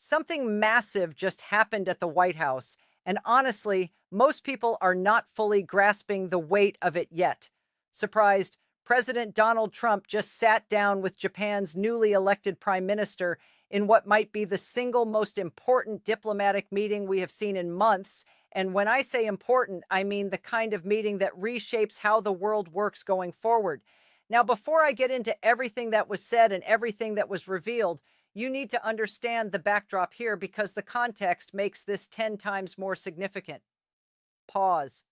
Something massive just happened at the White House, and honestly, most people are not fully grasping the weight of it yet. Surprised, President Donald Trump just sat down with Japan's newly elected prime minister in what might be the single most important diplomatic meeting we have seen in months. And when I say important, I mean the kind of meeting that reshapes how the world works going forward. Now, before I get into everything that was said and everything that was revealed, you need to understand the backdrop here because the context makes this 10 times more significant. Pause.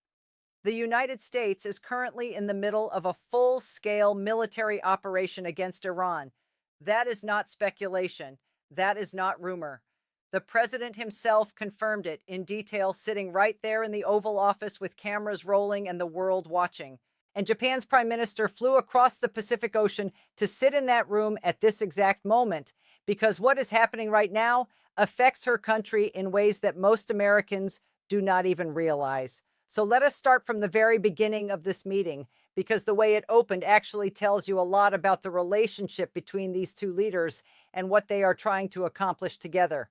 The United States is currently in the middle of a full scale military operation against Iran. That is not speculation. That is not rumor. The president himself confirmed it in detail, sitting right there in the Oval Office with cameras rolling and the world watching. And Japan's prime minister flew across the Pacific Ocean to sit in that room at this exact moment because what is happening right now affects her country in ways that most Americans do not even realize. So let us start from the very beginning of this meeting, because the way it opened actually tells you a lot about the relationship between these two leaders and what they are trying to accomplish together.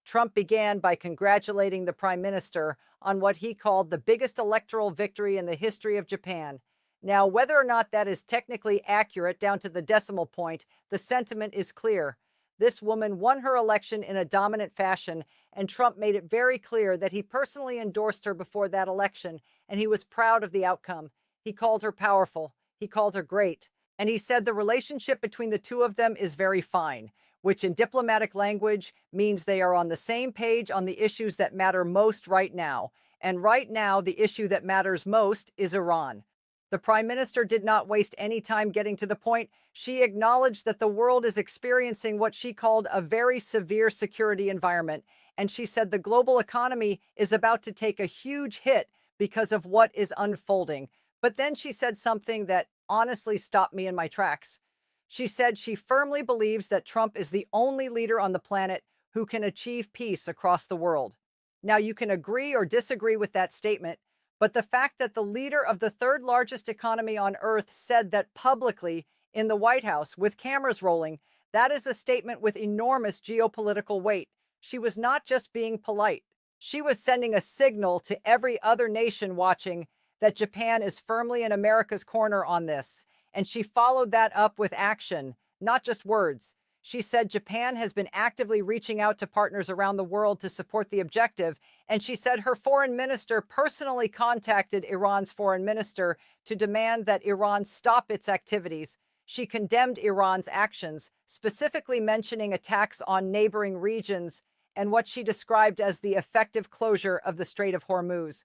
Trump began by congratulating the prime minister on what he called the biggest electoral victory in the history of Japan. Now, whether or not that is technically accurate down to the decimal point, the sentiment is clear. This woman won her election in a dominant fashion, and Trump made it very clear that he personally endorsed her before that election, and he was proud of the outcome. He called her powerful, he called her great, and he said the relationship between the two of them is very fine, which in diplomatic language means they are on the same page on the issues that matter most right now. And right now, the issue that matters most is Iran. The prime minister did not waste any time getting to the point. She acknowledged that the world is experiencing what she called a very severe security environment. And she said the global economy is about to take a huge hit because of what is unfolding. But then she said something that honestly stopped me in my tracks. She said she firmly believes that Trump is the only leader on the planet who can achieve peace across the world. Now, you can agree or disagree with that statement, but the fact that the leader of the third largest economy on earth said that publicly in the White House with cameras rolling, that is a statement with enormous geopolitical weight. She was not just being polite. She was sending a signal to every other nation watching that Japan is firmly in America's corner on this. And she followed that up with action, not just words. She said Japan has been actively reaching out to partners around the world to support the objective. And she said her foreign minister personally contacted Iran's foreign minister to demand that Iran stop its activities. She condemned Iran's actions, specifically mentioning attacks on neighboring regions and what she described as the effective closure of the Strait of Hormuz.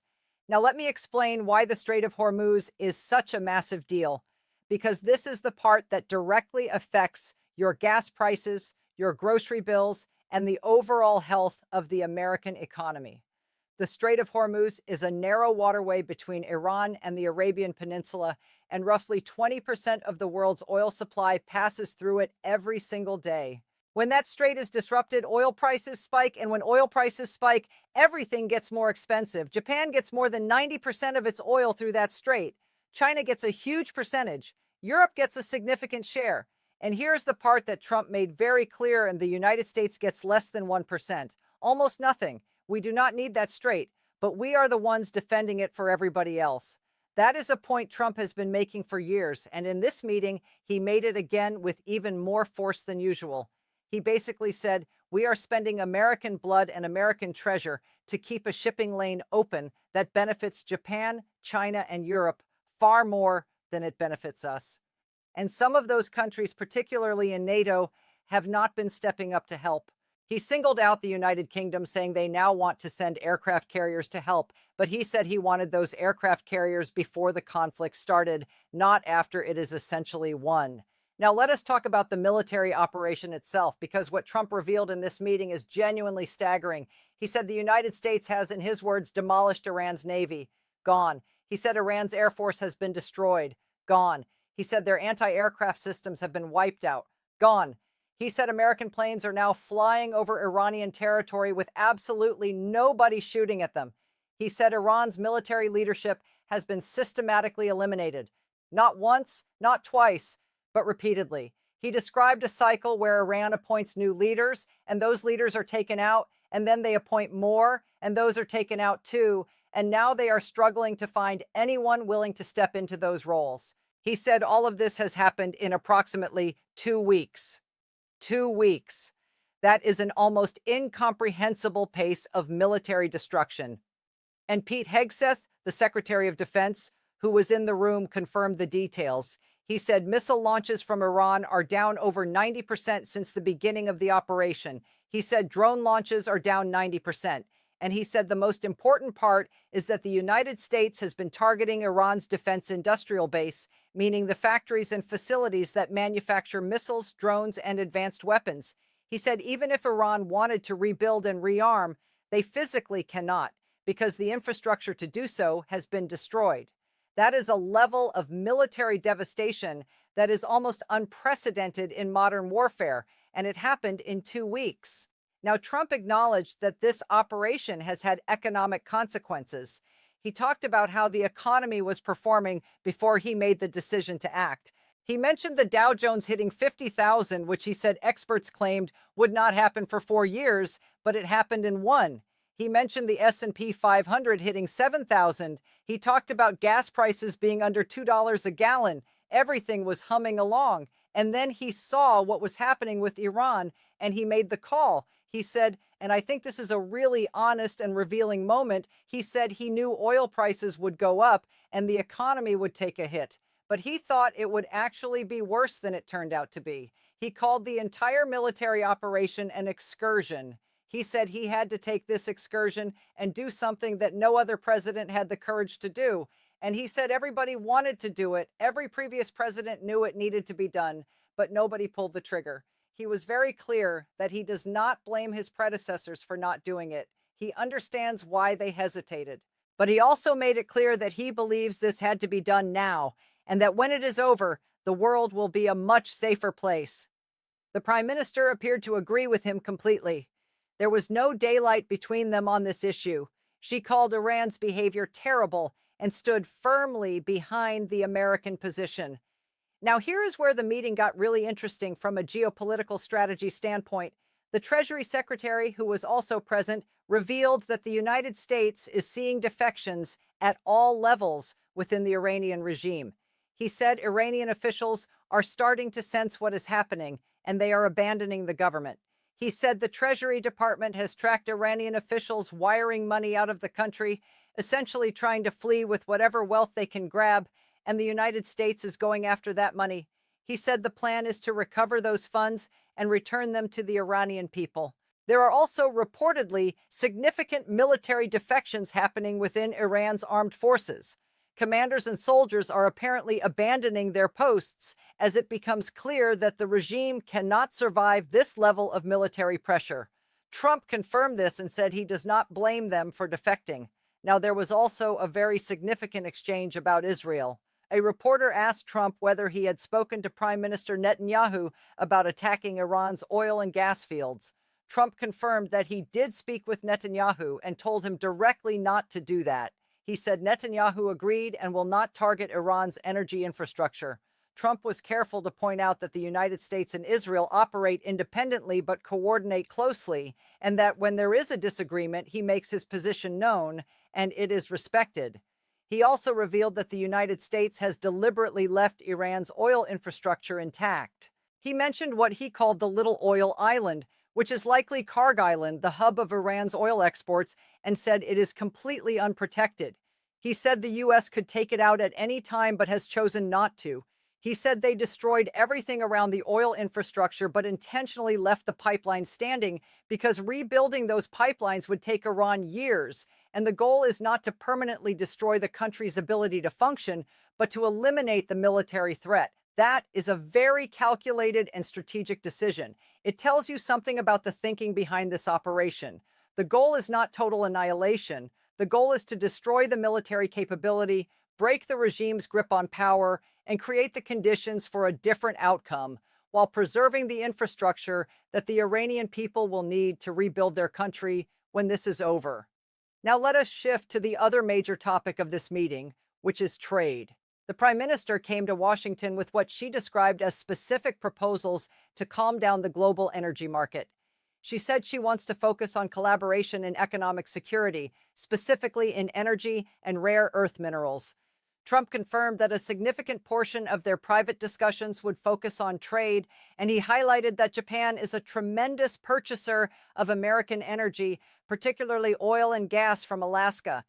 Now, let me explain why the Strait of Hormuz is such a massive deal, because this is the part that directly affects your gas prices, your grocery bills, and the overall health of the American economy. The Strait of Hormuz is a narrow waterway between Iran and the Arabian Peninsula, and roughly 20% of the world's oil supply passes through it every single day. When that strait is disrupted, oil prices spike, and when oil prices spike, everything gets more expensive. Japan gets more than 90% of its oil through that strait. China gets a huge percentage. Europe gets a significant share. And here's the part that Trump made very clear, and the United States gets less than 1%, almost nothing. We do not need that strait, but we are the ones defending it for everybody else. That is a point Trump has been making for years, and in this meeting, he made it again with even more force than usual. He basically said, we are spending American blood and American treasure to keep a shipping lane open that benefits Japan, China, and Europe far more than it benefits us. And some of those countries, particularly in NATO, have not been stepping up to help. He singled out the United Kingdom, saying they now want to send aircraft carriers to help, but he said he wanted those aircraft carriers before the conflict started, not after it is essentially won. Now, let us talk about the military operation itself, because what Trump revealed in this meeting is genuinely staggering. He said the United States has, in his words, demolished Iran's navy. Gone. He said Iran's air force has been destroyed. Gone. He said their anti-aircraft systems have been wiped out. Gone. He said American planes are now flying over Iranian territory with absolutely nobody shooting at them. He said Iran's military leadership has been systematically eliminated. Not once, not twice, but repeatedly. He described a cycle where Iran appoints new leaders, and those leaders are taken out, and then they appoint more, and those are taken out too. And now they are struggling to find anyone willing to step into those roles. He said all of this has happened in approximately 2 weeks. 2 weeks. That is an almost incomprehensible pace of military destruction. And Pete Hegseth, the Secretary of Defense, who was in the room, confirmed the details. He said missile launches from Iran are down over 90% since the beginning of the operation. He said drone launches are down 90%. And he said the most important part is that the United States has been targeting Iran's defense industrial base, meaning the factories and facilities that manufacture missiles, drones, and advanced weapons. He said even if Iran wanted to rebuild and rearm, they physically cannot because the infrastructure to do so has been destroyed. That is a level of military devastation that is almost unprecedented in modern warfare, and it happened in 2 weeks. Now, Trump acknowledged that this operation has had economic consequences. He talked about how the economy was performing before he made the decision to act. He mentioned the Dow Jones hitting 50,000, which he said experts claimed would not happen for 4 years, but it happened in one. He mentioned the S&P 500 hitting 7,000. He talked about gas prices being under $2 a gallon. Everything was humming along. And then he saw what was happening with Iran, and he made the call. He said, and I think this is a really honest and revealing moment, he said he knew oil prices would go up and the economy would take a hit. But he thought it would actually be worse than it turned out to be. He called the entire military operation an excursion. He said he had to take this excursion and do something that no other president had the courage to do. And he said everybody wanted to do it. Every previous president knew it needed to be done, but nobody pulled the trigger. He was very clear that he does not blame his predecessors for not doing it. He understands why they hesitated. But he also made it clear that he believes this had to be done now, and that when it is over, the world will be a much safer place. The prime minister appeared to agree with him completely. There was no daylight between them on this issue. She called Iran's behavior terrible and stood firmly behind the American position. Now, here is where the meeting got really interesting from a geopolitical strategy standpoint. The Treasury Secretary, who was also present, revealed that the United States is seeing defections at all levels within the Iranian regime. He said Iranian officials are starting to sense what is happening, and they are abandoning the government. He said the Treasury Department has tracked Iranian officials wiring money out of the country, essentially trying to flee with whatever wealth they can grab, and the United States is going after that money. He said the plan is to recover those funds and return them to the Iranian people. There are also reportedly significant military defections happening within Iran's armed forces. Commanders and soldiers are apparently abandoning their posts as it becomes clear that the regime cannot survive this level of military pressure. Trump confirmed this and said he does not blame them for defecting. Now, there was also a very significant exchange about Israel. A reporter asked Trump whether he had spoken to Prime Minister Netanyahu about attacking Iran's oil and gas fields. Trump confirmed that he did speak with Netanyahu and told him directly not to do that. He said Netanyahu agreed and will not target Iran's energy infrastructure. Trump was careful to point out that the United States and Israel operate independently but coordinate closely, and that when there is a disagreement, he makes his position known and it is respected. He also revealed that the United States has deliberately left Iran's oil infrastructure intact. He mentioned what he called the Little Oil Island, which is likely Karg Island, the hub of Iran's oil exports, and said it is completely unprotected. He said the U.S. could take it out at any time but has chosen not to. He said they destroyed everything around the oil infrastructure but intentionally left the pipeline standing because rebuilding those pipelines would take Iran years. And the goal is not to permanently destroy the country's ability to function, but to eliminate the military threat. That is a very calculated and strategic decision. It tells you something about the thinking behind this operation. The goal is not total annihilation. The goal is to destroy the military capability, break the regime's grip on power, and create the conditions for a different outcome, while preserving the infrastructure that the Iranian people will need to rebuild their country when this is over. Now let us shift to the other major topic of this meeting, which is trade. The prime minister came to Washington with what she described as specific proposals to calm down the global energy market. She said she wants to focus on collaboration in economic security, specifically in energy and rare earth minerals. Trump confirmed that a significant portion of their private discussions would focus on trade, and he highlighted that Japan is a tremendous purchaser of American energy, particularly oil and gas from Alaska.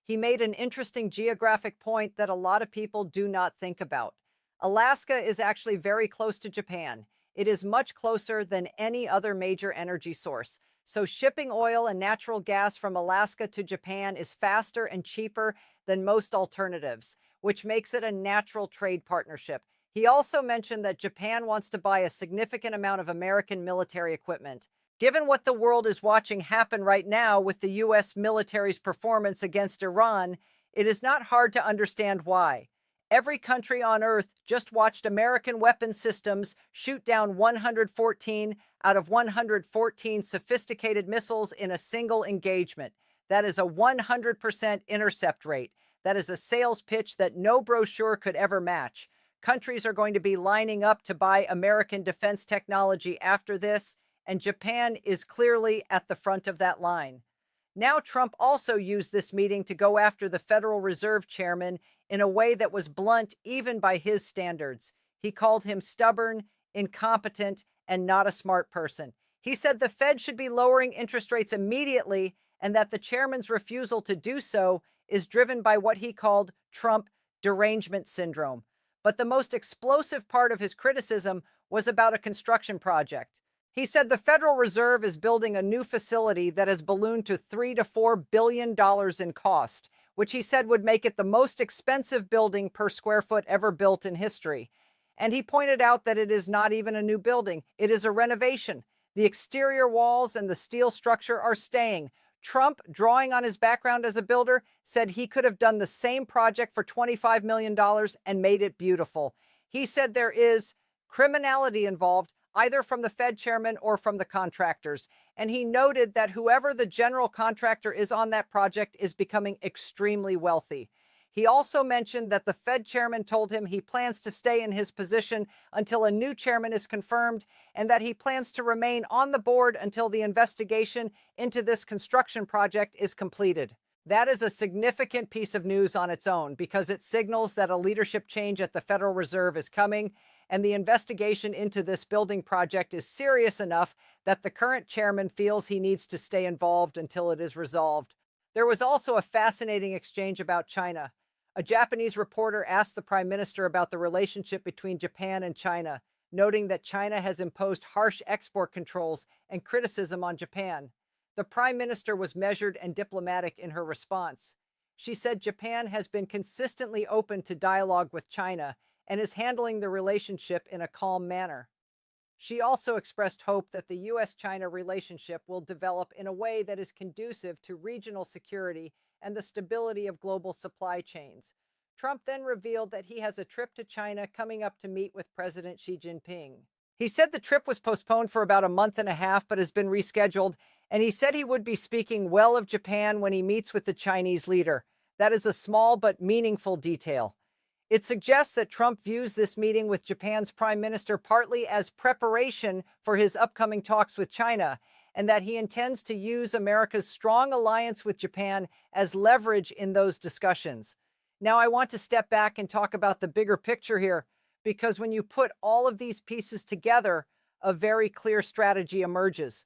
He made an interesting geographic point that a lot of people do not think about. Alaska is actually very close to Japan. It is much closer than any other major energy source. So shipping oil and natural gas from Alaska to Japan is faster and cheaper than most alternatives, which makes it a natural trade partnership. He also mentioned that Japan wants to buy a significant amount of American military equipment. Given what the world is watching happen right now with the U.S. military's performance against Iran, it is not hard to understand why. Every country on Earth just watched American weapon systems shoot down 114 out of 114 sophisticated missiles in a single engagement. That is a 100% intercept rate. That is a sales pitch that no brochure could ever match. Countries are going to be lining up to buy American defense technology after this, and Japan is clearly at the front of that line. Now, Trump also used this meeting to go after the Federal Reserve chairman in a way that was blunt even by his standards. He called him stubborn, incompetent, and not a smart person. He said the Fed should be lowering interest rates immediately and that the chairman's refusal to do so is driven by what he called Trump derangement syndrome. But the most explosive part of his criticism was about a construction project. He said the Federal Reserve is building a new facility that has ballooned to $3 to $4 billion in cost, which he said would make it the most expensive building per square foot ever built in history. And he pointed out that it is not even a new building. It is a renovation. The exterior walls and the steel structure are staying. Trump, drawing on his background as a builder, said he could have done the same project for $25 million and made it beautiful. He said there is criminality involved, either from the Fed chairman or from the contractors. And he noted that whoever the general contractor is on that project is becoming extremely wealthy. He also mentioned that the Fed chairman told him he plans to stay in his position until a new chairman is confirmed, and that he plans to remain on the board until the investigation into this construction project is completed. That is a significant piece of news on its own because it signals that a leadership change at the Federal Reserve is coming, and the investigation into this building project is serious enough that the current chairman feels he needs to stay involved until it is resolved. There was also a fascinating exchange about China. A Japanese reporter asked the prime minister about the relationship between Japan and China, noting that China has imposed harsh export controls and criticism on Japan. The prime minister was measured and diplomatic in her response. She said Japan has been consistently open to dialogue with China and is handling the relationship in a calm manner. She also expressed hope that the U.S.-China relationship will develop in a way that is conducive to regional security and the stability of global supply chains. Trump then revealed that he has a trip to China coming up to meet with President Xi Jinping. He said the trip was postponed for about a month and a half, but has been rescheduled, and he said he would be speaking well of Japan when he meets with the Chinese leader. That is a small but meaningful detail. It suggests that Trump views this meeting with Japan's prime minister partly as preparation for his upcoming talks with China, and that he intends to use America's strong alliance with Japan as leverage in those discussions. Now, I want to step back and talk about the bigger picture here, because when you put all of these pieces together, a very clear strategy emerges.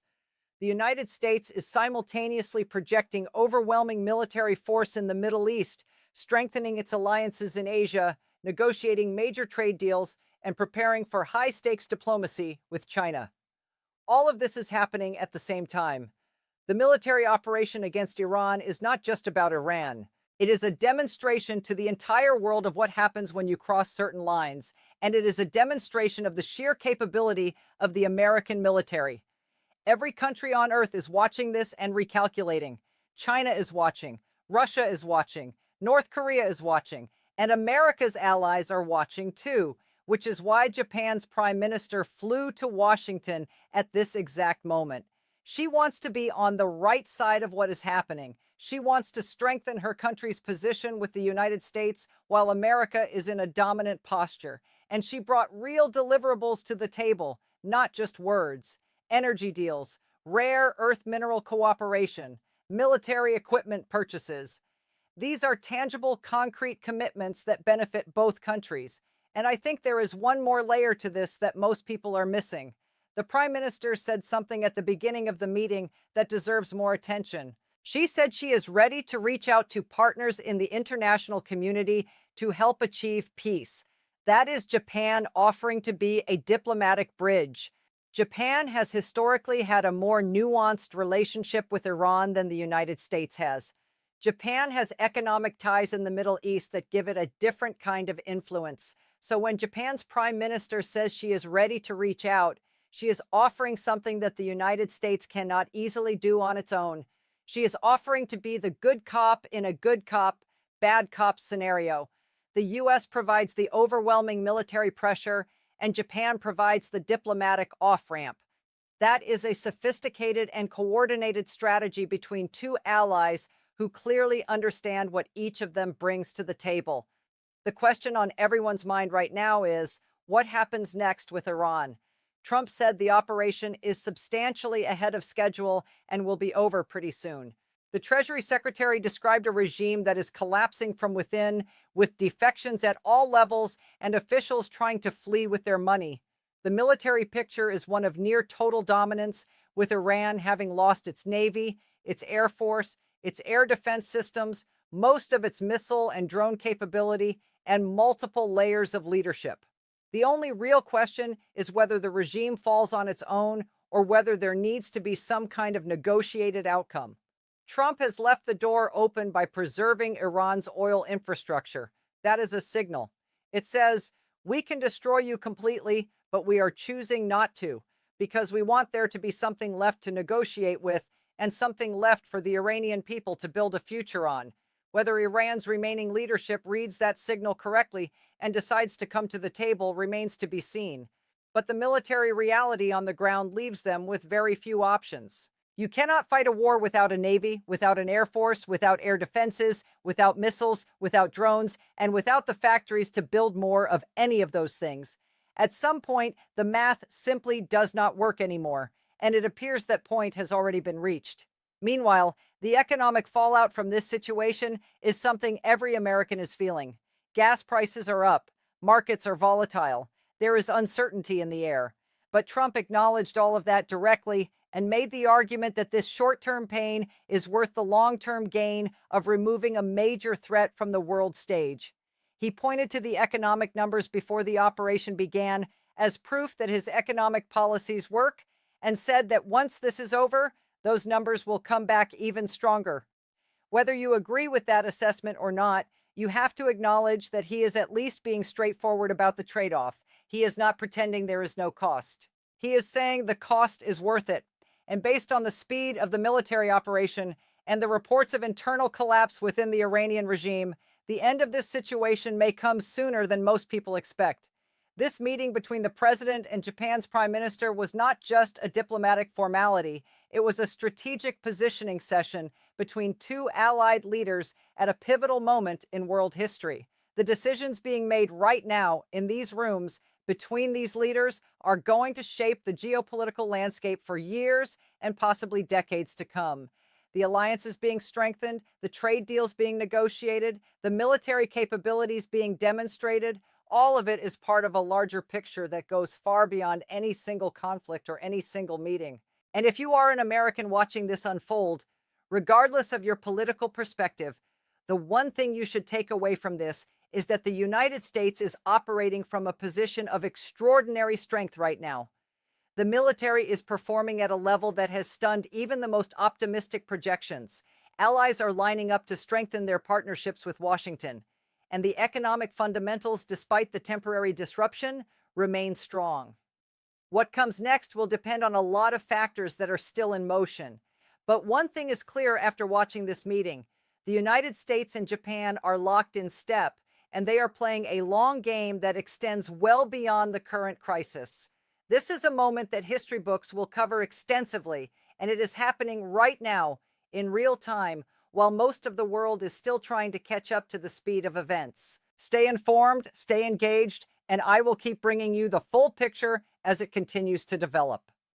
The United States is simultaneously projecting overwhelming military force in the Middle East, strengthening its alliances in Asia, negotiating major trade deals, and preparing for high-stakes diplomacy with China. All of this is happening at the same time. The military operation against Iran is not just about Iran. It is a demonstration to the entire world of what happens when you cross certain lines, and it is a demonstration of the sheer capability of the American military. Every country on earth is watching this and recalculating. China is watching. Russia is watching. North Korea is watching. And America's allies are watching too, which is why Japan's prime minister flew to Washington at this exact moment. She wants to be on the right side of what is happening. She wants to strengthen her country's position with the United States while America is in a dominant posture. And she brought real deliverables to the table, not just words. Energy deals, rare earth mineral cooperation, military equipment purchases. These are tangible, concrete commitments that benefit both countries. And I think there is one more layer to this that most people are missing. The Prime Minister said something at the beginning of the meeting that deserves more attention. She said she is ready to reach out to partners in the international community to help achieve peace. That is Japan offering to be a diplomatic bridge. Japan has historically had a more nuanced relationship with Iran than the United States has. Japan has economic ties in the Middle East that give it a different kind of influence. So when Japan's prime minister says she is ready to reach out, she is offering something that the United States cannot easily do on its own. She is offering to be the good cop in a good cop, bad cop scenario. The U.S. provides the overwhelming military pressure, and Japan provides the diplomatic off-ramp. That is a sophisticated and coordinated strategy between two allies who clearly understand what each of them brings to the table. The question on everyone's mind right now is, what happens next with Iran? Trump said the operation is substantially ahead of schedule and will be over pretty soon. The Treasury Secretary described a regime that is collapsing from within, with defections at all levels and officials trying to flee with their money. The military picture is one of near total dominance, with Iran having lost its navy, its air force, its air defense systems, most of its missile and drone capability, and multiple layers of leadership. The only real question is whether the regime falls on its own or whether there needs to be some kind of negotiated outcome. Trump has left the door open by preserving Iran's oil infrastructure. That is a signal. It says, we can destroy you completely, but we are choosing not to, because we want there to be something left to negotiate with and something left for the Iranian people to build a future on. Whether Iran's remaining leadership reads that signal correctly and decides to come to the table remains to be seen. But the military reality on the ground leaves them with very few options. You cannot fight a war without a navy, without an air force, without air defenses, without missiles, without drones, and without the factories to build more of any of those things. At some point, the math simply does not work anymore, and it appears that point has already been reached. Meanwhile, the economic fallout from this situation is something every American is feeling. Gas prices are up, markets are volatile, there is uncertainty in the air. But Trump acknowledged all of that directly and made the argument that this short-term pain is worth the long-term gain of removing a major threat from the world stage. He pointed to the economic numbers before the operation began as proof that his economic policies work, and said that once this is over, those numbers will come back even stronger. Whether you agree with that assessment or not, you have to acknowledge that he is at least being straightforward about the trade-off. He is not pretending there is no cost. He is saying the cost is worth it. And based on the speed of the military operation and the reports of internal collapse within the Iranian regime, the end of this situation may come sooner than most people expect. This meeting between the president and Japan's prime minister was not just a diplomatic formality. It was a strategic positioning session between two allied leaders at a pivotal moment in world history. The decisions being made right now in these rooms between these leaders are going to shape the geopolitical landscape for years and possibly decades to come. The alliance is being strengthened, the trade deals being negotiated, the military capabilities being demonstrated. All of it is part of a larger picture that goes far beyond any single conflict or any single meeting. And if you are an American watching this unfold, regardless of your political perspective, the one thing you should take away from this is that the United States is operating from a position of extraordinary strength right now. The military is performing at a level that has stunned even the most optimistic projections. Allies are lining up to strengthen their partnerships with Washington. And the economic fundamentals, despite the temporary disruption, remain strong. What comes next will depend on a lot of factors that are still in motion. But one thing is clear after watching this meeting. The United States and Japan are locked in step, and they are playing a long game that extends well beyond the current crisis. This is a moment that history books will cover extensively, and it is happening right now in real time while most of the world is still trying to catch up to the speed of events. Stay informed, stay engaged, and I will keep bringing you the full picture as it continues to develop.